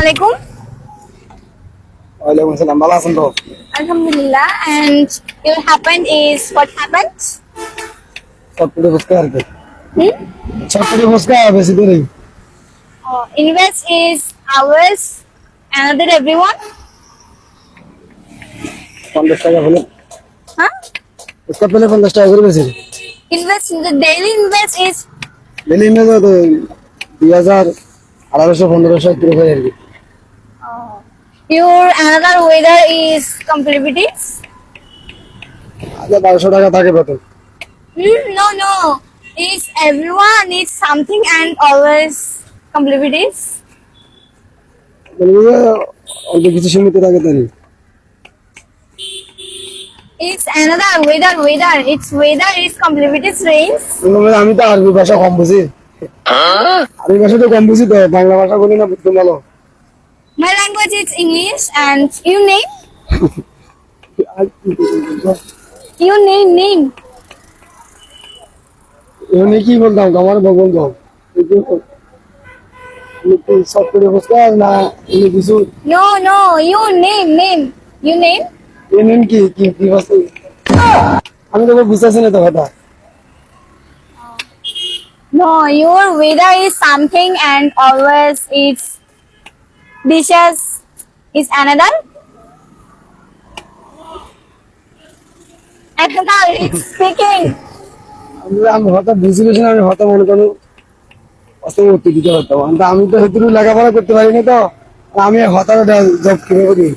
Assalamualaikum. ওয়ালাইকুম আসসালাম, ভালো আছেন তো? Alhamdulillah. And your happened is what happened? চটপটি ফুচকা আর কি। Hmm? চটপটি ফুচকা বেশি দূরে। Invest is ours. Another everyone. 50 টাকা হলো। Huh? ফুচকা পেলে 50 টাকা করে বেশি। Invest the daily invest is daily image তো 2000 1800 1500 করে হয় আর কি। your another weather is complexities. আগে 1200 টাকা থাকে বেতন। No. Is everyone is something and always complexities. বলবো অল্প কিছু সীমিত থাকে তাই। It's another weather. It's weather is complexities rains. আমি তো আরবি ভাষা কম বুঝি। আরবি ভাষা তো কম বুঝি তো, বাংলা ভাষা বলি না বুঝতে ভালো। My language is English and you name? You name. এমনি কি বলতাম আমার বলতাম চটপটি ফুচকা না এমনি কিছু No. You name. You name? এমনি কি কি কি বস্তু আমি তো বুঝতেছি না তো কথা। No. Your weather is something and always it's dishes is another. Another it's speaking. আমি হঠাৎ বুঝিলিস না, আমি হঠাৎ মনে করো অসম উত্তর দিতে পারতাম, কিন্তু আমি তো সেতুর লেখাপড়া করতে পারিনি তো। আমি হঠাৎ জব কিনে করি,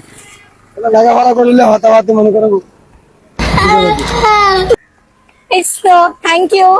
লেখাপড়া করলে হঠাৎ মনে করো। It's so. Thank you.